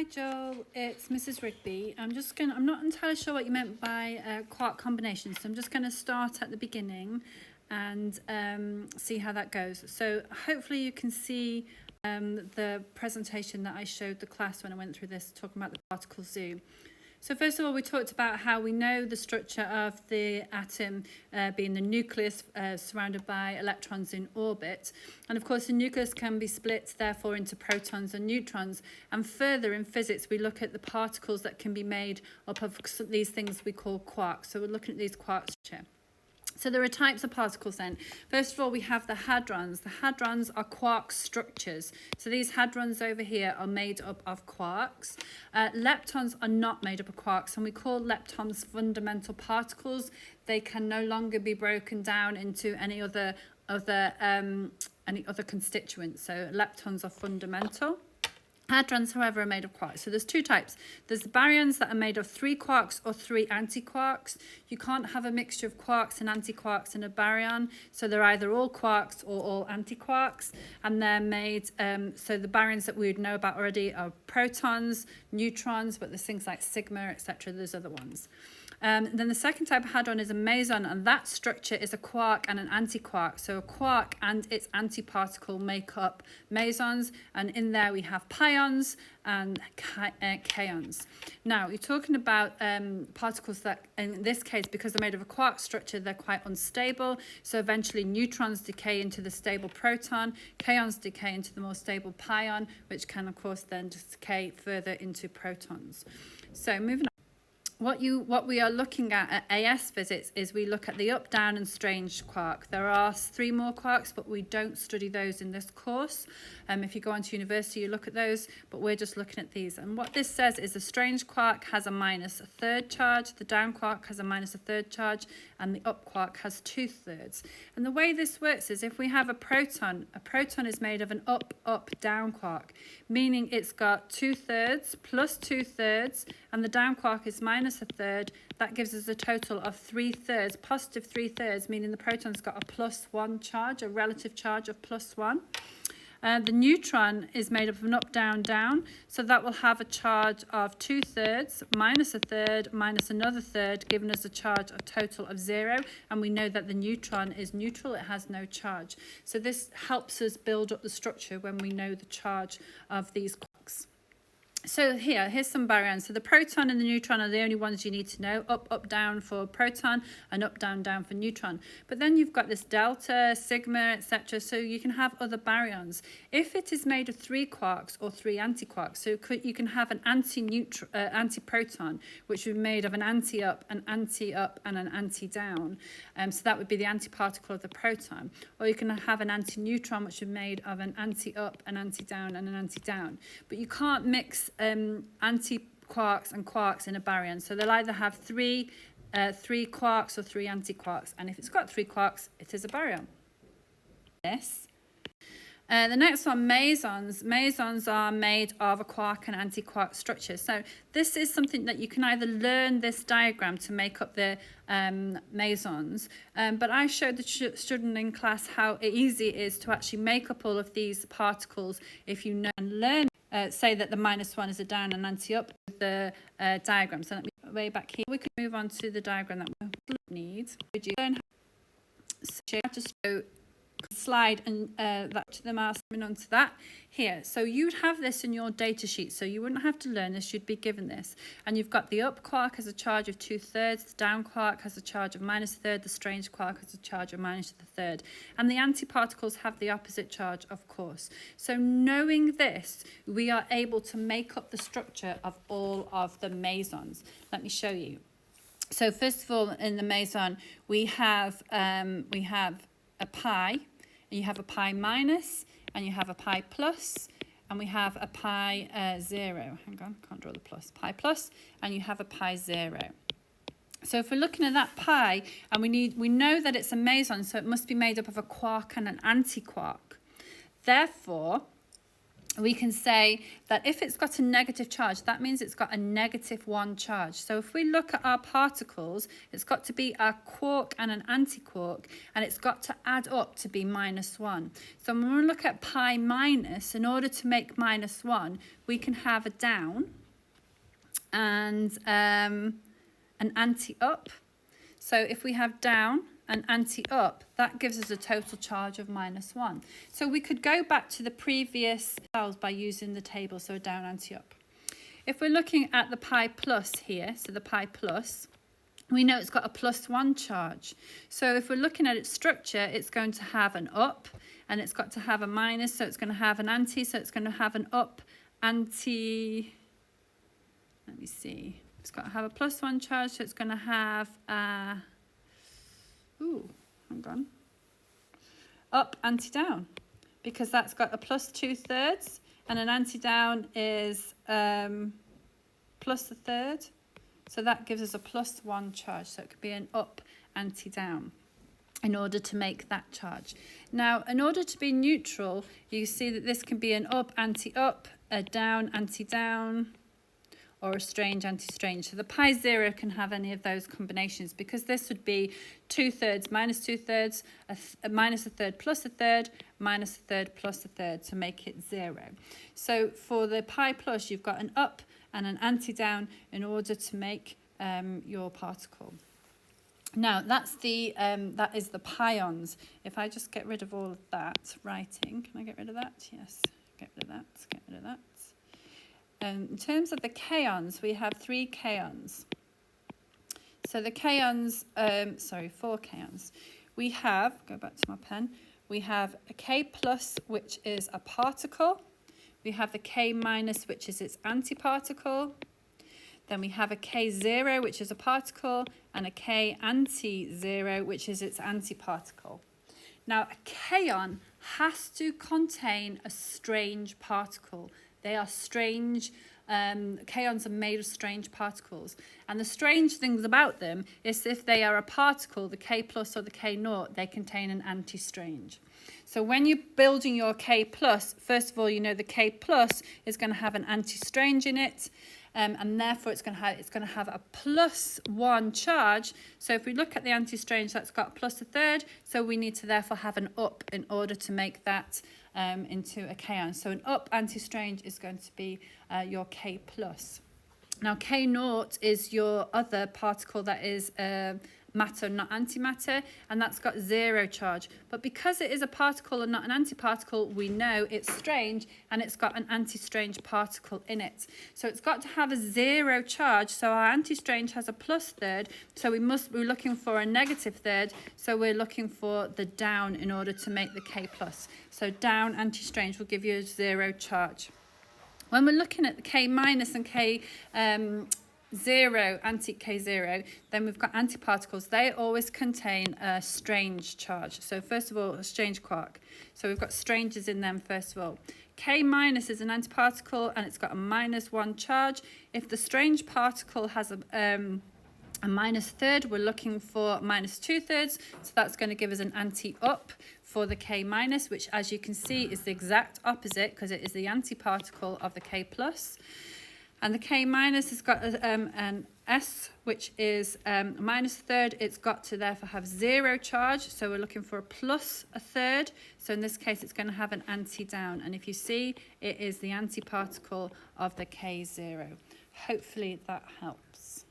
Hi Joel, it's Mrs. Rigby. I'm not entirely sure what you meant by quark combination, so I'm just going to start at the beginning and see how that goes. So hopefully you can see the presentation that I showed the class when I went through this, talking about the particle zoo. So first of all, we talked about how we know the structure of the atom being the nucleus surrounded by electrons in orbit. And of course, the nucleus can be split, therefore, into protons and neutrons. And further in physics, we look at the particles that can be made up of these things we call quarks. So we're looking at these quarks here. So there are types of particles then. First of all, we have the hadrons. The hadrons are quark structures. So these hadrons over here are made up of quarks. Leptons are not made up of quarks, and we call leptons fundamental particles. They can no longer be broken down into any other constituents. So leptons are fundamental. Hadrons, however, are made of quarks. So there's two types. There's the baryons that are made of 3 quarks or 3 antiquarks. You can't have a mixture of quarks and antiquarks in a baryon. So they're either all quarks or all antiquarks. And they're made, so the baryons that we would know about already are protons, neutrons, but there's things like sigma, etc. There's other ones. Then the second type of hadron is a meson, and that structure is a quark and an antiquark. So a quark and its antiparticle make up mesons, and in there we have pions and kaons. Now, you're talking about particles that, in this case, because they're made of a quark structure, they're quite unstable. So eventually neutrons decay into the stable proton, kaons decay into the more stable pion, which can, of course, then decay further into protons. So moving on. What we are looking at AS physics is we look at the up, down and strange quark. There are 3 more quarks, but we don't study those in this course. If you go on to university, you look at those, but we're just looking at these. And what this says is the strange quark has a -1/3 charge, the down quark has a -1/3 charge, and the up quark has 2/3. And the way this works is if we have a proton is made of an up-down quark, meaning it's got 2/3 plus 2/3, and the down quark is -1/3. That gives us a total of 3/3, positive 3/3, meaning the proton's got a +1 charge, a relative charge of +1. The neutron is made up of an up, down, down, so that will have a charge of 2/3 -1/3 minus another third, giving us a charge of total of 0. And we know that the neutron is neutral, it has no charge. So this helps us build up the structure when we know the charge of these quarks. So here's some baryons. So the proton and the neutron are the only ones you need to know. Up, up, down for proton, and up, down, down for neutron. But then you've got this delta, sigma, etc. So you can have other baryons. If it is made of 3 quarks or 3 antiquarks, so you can have an antiproton, which would be made of an anti-up, an anti-up, and an anti-down. So that would be the antiparticle of the proton. Or you can have an anti-neutron, which is made of an anti-up, an anti-down, and an anti-down. But you can't mix anti-quarks and quarks in a baryon. So they'll either have 3 quarks or 3 antiquarks. And if it's got 3 quarks, it is a baryon. The next one, mesons. Mesons are made of a quark and antiquark structure. So this is something that you can either learn this diagram to make up the mesons, but I showed the student in class how easy it is to actually make up all of these particles if you know and learn. Say that the -1 is a down and anti-up with the diagram. So let me way back here. We can move on to the diagram that we need. Would you learn how to show slide and that to them are coming on to that here. So you'd have this in your data sheet, so you wouldn't have to learn this, you'd be given this. And you've got the up quark has a charge of 2/3, the down quark has a charge of -1/3, the strange quark has a charge of -1/3. And the antiparticles have the opposite charge, of course. So knowing this, we are able to make up the structure of all of the mesons. Let me show you. So first of all, in the meson, we have a pi. You have a pi minus, and you have a pi plus, and we have a pi 0. Hang on, can't draw the plus. Pi plus, and you have a pi 0. So if we're looking at that pi, and we know that it's a meson, so it must be made up of a quark and an antiquark. Therefore, we can say that if it's got a negative charge, that means it's got a -1 charge. So if we look at our particles, it's got to be a quark and an antiquark, and it's got to add up to be -1. So when we look at pi minus, in order to make -1, we can have a down and an anti-up. So if we have down and anti-up, that gives us a total charge of -1. So we could go back to the previous cells by using the table, so down, anti-up. If we're looking at the pi plus here, so the pi plus, we know it's got a +1 charge. So if we're looking at its structure, it's going to have an up, and it's got to have a minus, so it's going to have an anti, so it's going to have an up, anti, let me see, it's got to have a +1 charge, so it's going to have a, ooh, hang on, up, anti-down, because that's got a +2/3, and an anti-down is +1/3, so that gives us a +1 charge, so it could be an up, anti-down in order to make that charge. Now, in order to be neutral, you see that this can be an up, anti-up, a down, anti-down, or a strange, anti-strange. So the pi 0 can have any of those combinations, because this would be 2/3 minus 2/3, a minus 1/3 plus 1/3, minus 1/3 plus 1/3 to make it 0. So for the pi plus, you've got an up and an anti-down in order to make your particle. Now that's that is the pions. If I just get rid of all of that writing, can I get rid of that? Yes, get rid of that, get rid of that. In terms of the kaons, we have 3 kaons. So the kaons, 4 kaons. We have, go back to my pen, we have a K plus, which is a particle. We have the K minus, which is its antiparticle. Then we have a K0, which is a particle, and a K anti-0, which is its antiparticle. Now, a kaon has to contain a strange particle. They are strange, kaons are made of strange particles. And the strange things about them is if they are a particle, the K plus or the K naught, they contain an anti-strange. So when you're building your K plus, first of all, you know the K plus is going to have an anti-strange in it. And therefore it's going to have a +1 charge. So if we look at the anti-strange, that's got +1/3. So we need to therefore have an up in order to make that into a kaon. So an up anti-strange is going to be your K plus. Now K naught is your other particle that is matter, not antimatter, and that's got 0 charge. But because it is a particle and not an antiparticle, we know it's strange, and it's got an anti-strange particle in it. So it's got to have a 0 charge. So our anti-strange has a +1/3, so we're looking for a -1/3, so we're looking for the down in order to make the K plus. So down anti-strange will give you a 0 charge. When we're looking at the K minus and K 0, anti-K0, then we've got antiparticles. They always contain a strange charge. So first of all, a strange quark. So we've got stranges in them first of all. K minus is an antiparticle, and it's got a -1 charge. If the strange particle has a -1/3, we're looking for -2/3, so that's going to give us an anti-up for the K minus, which as you can see is the exact opposite, because it is the antiparticle of the K plus. And the K minus has got an S, which is -1/3. It's got to therefore have 0 charge, so we're looking for a +1/3. So in this case, it's going to have an anti-down. And if you see, it is the antiparticle of the K0. Hopefully that helps.